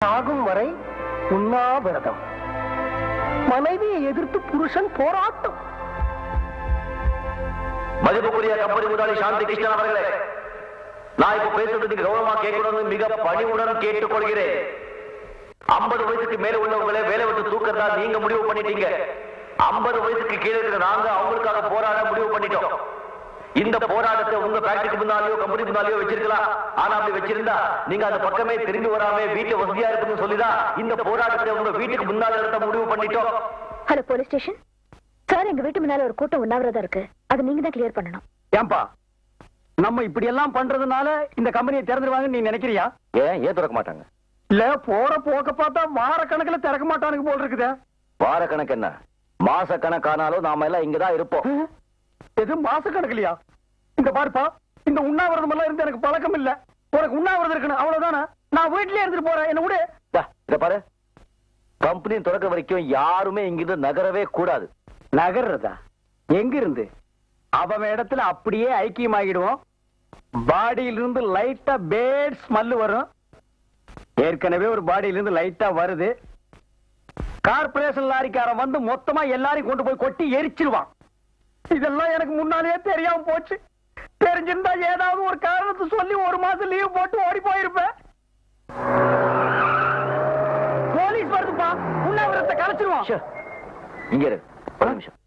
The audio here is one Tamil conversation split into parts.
சாகும் வரை உண்ணாவிரதம். மனைவியை எதிர்த்து புருஷன் போராட்டம். மதிப்புக்குரிய கம்பெனி முதலாளி சாந்தி கிருஷ்ணன் அவர்களே, நான் இப்ப பேசுறது நீங்க கௌரவமா கேட்கணும்னு மிக பணிவுடன் கேட்டுக்கொள்கிறேன். 50 வயசுக்கு மேல உள்ளவங்களே வேலை விட்டு தூக்கறதா நீங்க முடிவு பண்ணிட்டீங்க. 50 வயசுக்கு கீழே இருக்கிற நாங்க அவங்களுக்காக போராட முடிவு பண்ணிட்டோம். இந்த போராட்டத்தை உங்க ஃபேக்டரிக்கு முன்னாலேயோ கம்பெனி முன்னாலேயோ வச்சிருக்கலாம். ஆனா அப்படி வச்சிருந்தா நீங்க அந்த பக்கமே திரும்பி வராம வீட்டுல வசதியா இருக்குன்னு சொல்லிதான் இந்த போராட்டத்தை உங்க வீட்டுக்கு முன்னால நடத்த முடிவு பண்ணிட்டோம். ஹலோ போலீஸ் ஸ்டேஷன் சார், எங்க வீட்டு முன்னால ஒரு கூட்டம் உண்ணாவிரதம் இருக்கு. அது நீங்க தான் கிளியர் பண்ணணும். ஏன்பா நம்ம இப்படி எல்லாம் பண்றதுனால இந்த கம்பெனியை திறந்துருவாங்க நீ நினைக்கிறியா? ஏன் திறக்க மாட்டாங்க? இல்ல போற போக்க பார்த்தா வார கணக்குல திறக்க மாட்டானுங்க போல் இருக்குதே. வார கணக்கு என்ன, மாச கணக்கானாலும் நாம எல்லாம் இங்கதான் இருப்போம். எது மாச கணக்குலையா? இந்த பாருப்பா, இந்த உண்ணாவிரதம் எல்லாம் இருந்து எனக்கு பழக்கம் இல்ல. உனக்கு உண்ணாவிரதம் இருக்கணும் அவ்வளவுதானே. நான் வீட்லயே இருந்துட்டு போறேன், என்ன விடு. இத பாரு, கம்பெனி தொடக்க வரைக்கும் யாருமே இங்கிருந்து நகரவே கூடாது. நகர்றதா? எங்க இருந்து? அவன் இடத்துல அப்படியே ஐக்கியமாகிடுவோம். பாடியிலிருந்து லைட்டா பேட் ஸ்மெல் வரும். ஏற்கனவே ஒரு பாடியிலிருந்து லைட்டா வருது. கார்பரேஷன் லாரிக்காரன் வந்து மொத்தமா எல்லாரையும் கொண்டு போய் கொட்டி எரிச்சிருவான். இதெல்லாம் எனக்கு முன்னாலேயே தெரியாம போச்சு. தெரிஞ்சிருந்தா ஏதாவது ஒரு காரணத்தை சொல்லி ஒரு மாசம் லீவ் போட்டு ஓடி போயிருப்பேன். போலீஸ் வருதுப்பா, உண்ணாவிரதத்தை கலைச்சிருவான். இங்க இரு, ஒரு நிமிஷம்.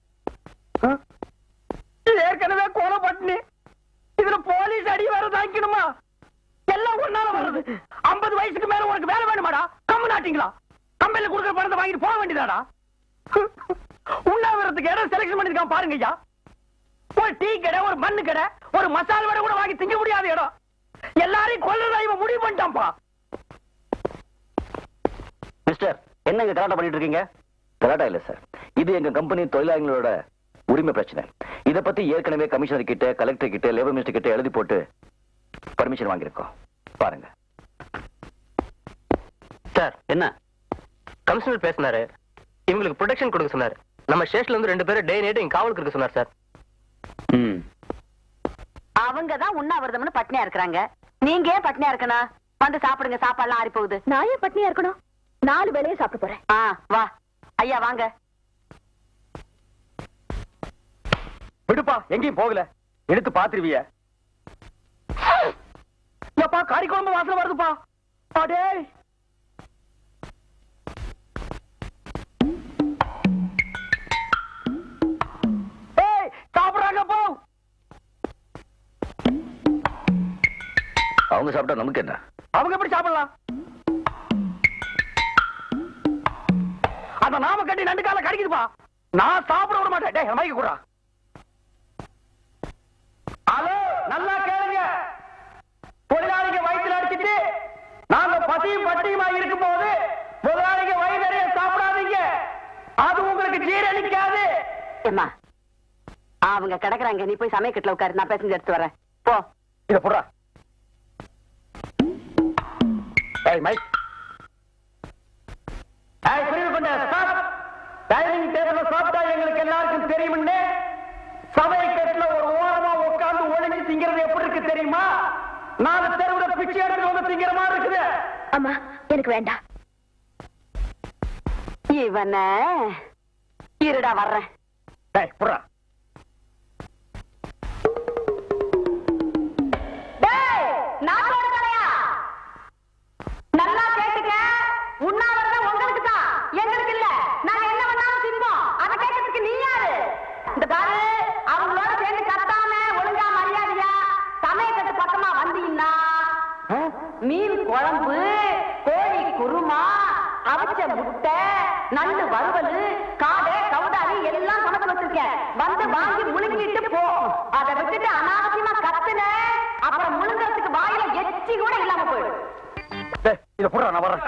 ஏற்கனவே கொலை பண்ணி இதுல போலீஸ் அடி வர தாக்கணுமா? எல்லாம் ஒன்னால வருது. 50 வயசுக்கு மேல உனக்கு வேலை வேணுமாடா? கம்மு நாட்டிங்களா? கம்பெனில கொடுக்குற பணத்தை வாங்கிட்டு போக வேண்டியதாடா. உண்ணாவிரதத்துக்கு இடம் செலக்ஷன் பண்ணிருக்கான் பாருங்க ஐயா. ஒரு டீ கடை, ஒரு மண்ணு கடை, ஒரு மசால் வடை கூட வாங்கி திங்க முடியாத இடம். எல்லாரையும் கொல்றதா இவன் முடிவு பண்ணிட்டான்ப்பா. மிஸ்டர், என்னங்க கலாட்டா பண்ணிட்டு இருக்கீங்க? கலாட்டா இல்ல சார், இது எங்க கம்பெனி தொழிலாளர்களோட உரிமை பிரச்சனை. இத பத்தி ஏற்கனவே கமிஷனர் கிட்ட, கலெக்டர் கிட்ட, லேபர் மினிஸ்டர் கிட்ட எழுதி போட்டு பர்மிஷன் வாங்கியிருக்கோம். பாருங்க சார். என்ன கமிஷனர் பேசினாரு, இவங்களுக்கு ப்ரொடெக்ஷன் கொடுக்க சொன்னாரு. நம்ம ஸ்டேஷன்ல இருந்து 2 பேரும் டே நைட் இங்க காவலுக்கு இருக்க சொன்னார் சார். அவங்க தான் உண்ணாவிரதம்னு பட்னியா இருக்கிறாங்க. நீங்க ஏன் பட்னியா இருக்கணும்? வந்து சாப்பிடுங்க, சாப்பாடுலாம் ஆறி போகுது. நான் ஏன் பட்னியா இருக்கணும்? 4 வேளையே சாப்பிட்டு போறேன். வா ஐயா வாங்க. விடுப்பா, எங்கேயும் போகல. எடுத்து பாத்துருவிய. கறி குழம்பு வாசனை வருதுப்பா. அடே சாப்பிடுறாங்க போ. அவங்க சாப்பிட்டா நமக்கு என்ன? அவங்க எப்படி சாப்பிடலாம்? அந்த நாம கட்டி 2 கால கடிக்குதுப்பா. நான் சாப்பிட விட மாட்டேன். டேய் மைக்கு குடுறா. ஹலோ, நல்லா கேளுங்க. தொழிலாளிங்க வயிற்றுல அடிச்சிட்டு நாங்க பசியும் பட்டியுமா இருக்கும் போது முதலாளிங்க வயிறு நிறைய சாப்பிடாதீங்க. அது உங்களுக்கு ஜீரணிக்காது. ஏம்மா அவங்க கிடக்குறாங்க, நீ போய் சமயக்கட்டுல உட்காரு, நான் பேசஞ்சு எடுத்து வரேன். போ. இத போடுறா. ஏய் மைக். ஏய் புரியுது கொண்ட ஸ்டாப். டைனிங் டேபிள்ல சாப்பிட்டா எங்களுக்கு எல்லாருக்கும் தெரியும்னு சமயக்கட்டுல ஒரு ஓரமா உட்கார்ந்து ஒளிஞ்சு திங்கிறது எப்படி இருக்கு தெரியுமா? 4 தெருவுல பிச்சை எடுத்து வந்து திங்கிற மாதிரி இருக்குது. அம்மா எனக்கு வேண்டாம். இவன இருடா வர்றேன். டேய் புறா. நல்லா கேட்டுக்க, உண்ணாவிரதம் உங்களுக்கு தான், எங்களுக்கு இல்ல. நாங்க என்ன வேணாலும் தின்போம். அதை கேட்கறதுக்கு நீ யாரு? இந்த பாரு, அவங்களோட சேர்ந்து கத்தாம ஒழுங்கா மரியாதையா சமயக்கட்டு பக்கமா வந்தீங்கன்னா மீன் குழம்பு, கோழி குருமா, அவிச்ச முட்டை, நண்டு வறுவல், காடை, கவுதாரி எல்லாம் சமைச்சு வச்சிருக்கேன். வந்து வாங்கி முழுங்கிட்டு போ. அதை விட்டுட்டு அனாவசியமா கத்துன அப்புறம் முழுங்கிறதுக்கு வாயில எச்சி கூட இல்லாம போயிடும். இத புறா, நான் வரேன்.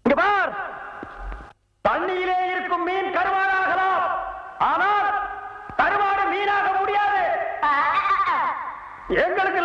இங்க பார், தண்ணியிலே இருக்கும் மீன் கருவாடாகலாம், ஆனால் கருவாடு மீனாக முடியாது. எங்களுக்கு